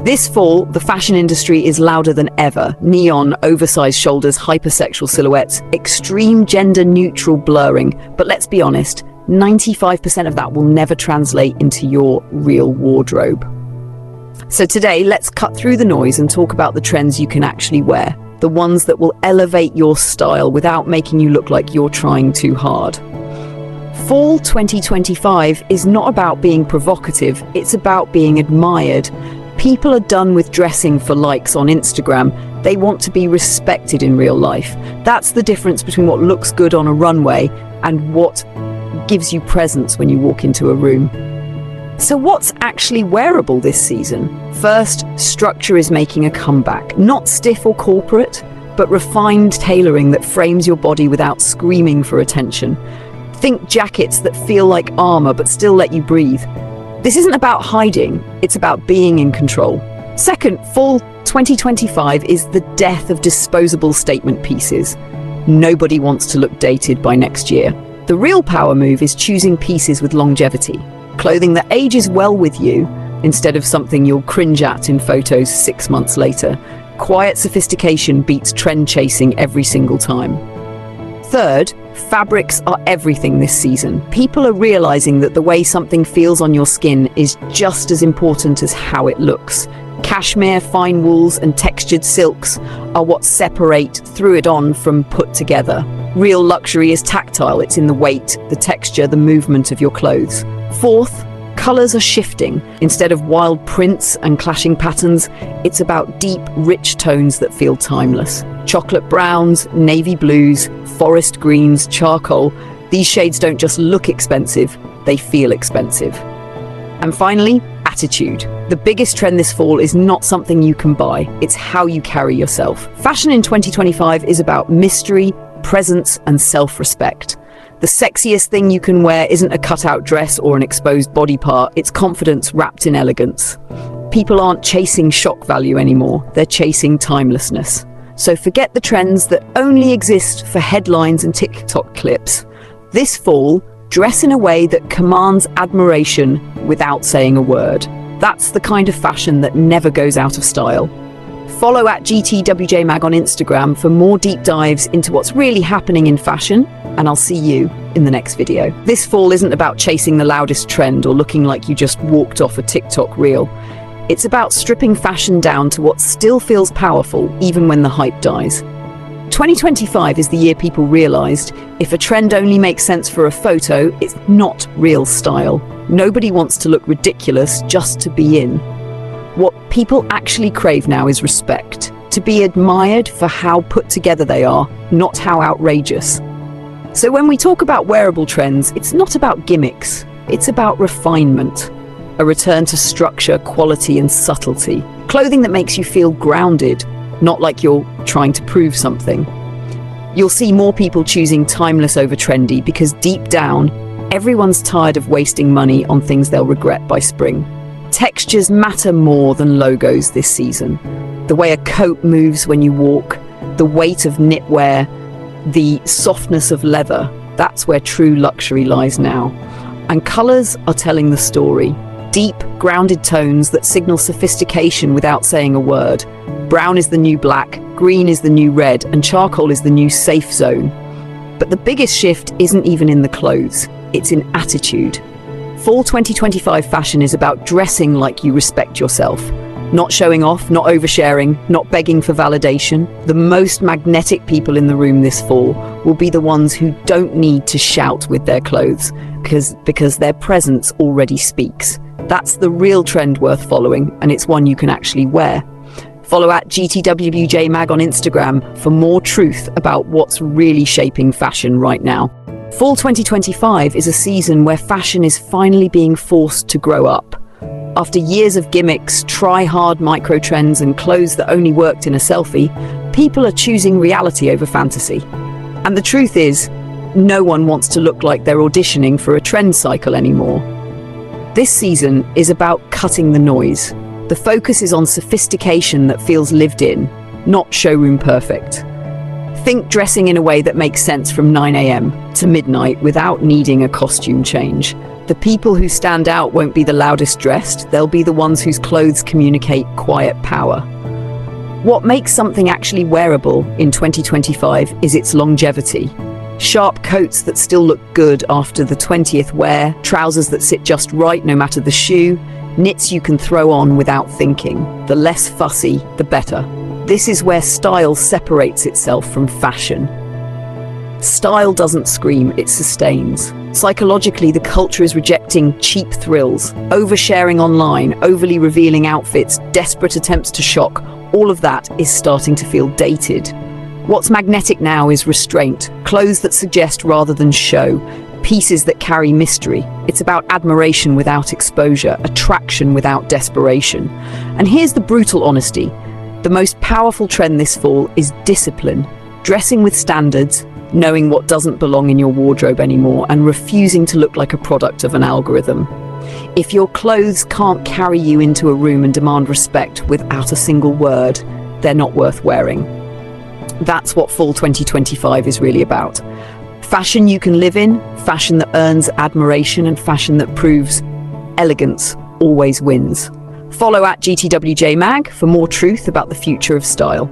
This fall, the fashion industry is louder than ever. Neon, oversized shoulders, hypersexual silhouettes, extreme gender-neutral blurring. But let's be honest, 95% of that will never translate into your real wardrobe. So today, let's cut through the noise and talk about the trends you can actually wear. The ones that will elevate your style without making you look like you're trying too hard. Fall 2025 is not about being provocative, it's about being admired. People are done with dressing for likes on Instagram. They want to be respected in real life. That's the difference between what looks good on a runway and what gives you presence when you walk into a room. So what's actually wearable this season? First, structure is making a comeback. Not stiff or corporate, but refined tailoring that frames your body without screaming for attention. Think jackets that feel like armor but still let you breathe. This isn't about hiding, it's about being in control. Second, fall 2025 is the death of disposable statement pieces. Nobody wants to look dated by next year. The real power move is choosing pieces with longevity. Clothing that ages well with you, instead of something you'll cringe at in photos 6 months later. Quiet sophistication beats trend chasing every single time. Third, fabrics are everything this season. People are realizing that the way something feels on your skin is just as important as how it looks. Cashmere, fine wools, and textured silks are what separate through it on from put together. Real luxury is tactile. It's in the weight, the texture, the movement of your clothes. Fourth, colors are shifting. Instead of wild prints and clashing patterns, it's about deep, rich tones that feel timeless. Chocolate browns, navy blues, forest greens, charcoal. These shades don't just look expensive, they feel expensive. And finally, attitude. The biggest trend this fall is not something you can buy, it's how you carry yourself. Fashion in 2025 is about mystery, presence, and self-respect. The sexiest thing you can wear isn't a cutout dress or an exposed body part, it's confidence wrapped in elegance. People aren't chasing shock value anymore, they're chasing timelessness. So forget the trends that only exist for headlines and TikTok clips. This fall, dress in a way that commands admiration without saying a word. That's the kind of fashion that never goes out of style. Follow at GTWJMag on Instagram for more deep dives into what's really happening in fashion, and I'll see you in the next video. This fall isn't about chasing the loudest trend or looking like you just walked off a TikTok reel. It's about stripping fashion down to what still feels powerful, even when the hype dies. 2025 is the year people realized if a trend only makes sense for a photo, it's not real style. Nobody wants to look ridiculous just to be in. What people actually crave now is respect, to be admired for how put together they are, not how outrageous. So when we talk about wearable trends, it's not about gimmicks, it's about refinement. A return to structure, quality, and subtlety. Clothing that makes you feel grounded, not like you're trying to prove something. You'll see more people choosing timeless over trendy because deep down, everyone's tired of wasting money on things they'll regret by spring. Textures matter more than logos this season. The way a coat moves when you walk, the weight of knitwear, the softness of leather, that's where true luxury lies now. And colors are telling the story. Deep, grounded tones that signal sophistication without saying a word. Brown is the new black, green is the new red, and charcoal is the new safe zone. But the biggest shift isn't even in the clothes, it's in attitude. Fall 2025 fashion is about dressing like you respect yourself. Not showing off, not oversharing, not begging for validation. The most magnetic people in the room this fall will be the ones who don't need to shout with their clothes, because their presence already speaks. That's the real trend worth following, and it's one you can actually wear. Follow at GTWJMag on Instagram for more truth about what's really shaping fashion right now. Fall 2025 is a season where fashion is finally being forced to grow up. After years of gimmicks, try-hard micro-trends and clothes that only worked in a selfie, people are choosing reality over fantasy. And the truth is, no one wants to look like they're auditioning for a trend cycle anymore. This season is about cutting the noise. The focus is on sophistication that feels lived in, not showroom perfect. Think dressing in a way that makes sense from 9 a.m. to midnight without needing a costume change. The people who stand out won't be the loudest dressed, they'll be the ones whose clothes communicate quiet power. What makes something actually wearable in 2025 is its longevity. Sharp coats that still look good after the 20th wear, trousers that sit just right no matter the shoe, knits you can throw on without thinking. The less fussy, the better. This is where style separates itself from fashion. Style doesn't scream, it sustains. Psychologically, the culture is rejecting cheap thrills, oversharing online, overly revealing outfits, desperate attempts to shock. All of that is starting to feel dated. What's magnetic now is restraint, clothes that suggest rather than show, pieces that carry mystery. It's about admiration without exposure, attraction without desperation. And here's the brutal honesty. The most powerful trend this fall is discipline, dressing with standards, knowing what doesn't belong in your wardrobe anymore, and refusing to look like a product of an algorithm. If your clothes can't carry you into a room and demand respect without a single word, they're not worth wearing. That's what fall 2025 is really about. Fashion you can live in, fashion that earns admiration, and fashion that proves elegance always wins. Follow @GTWJ Mag for more truth about the future of style.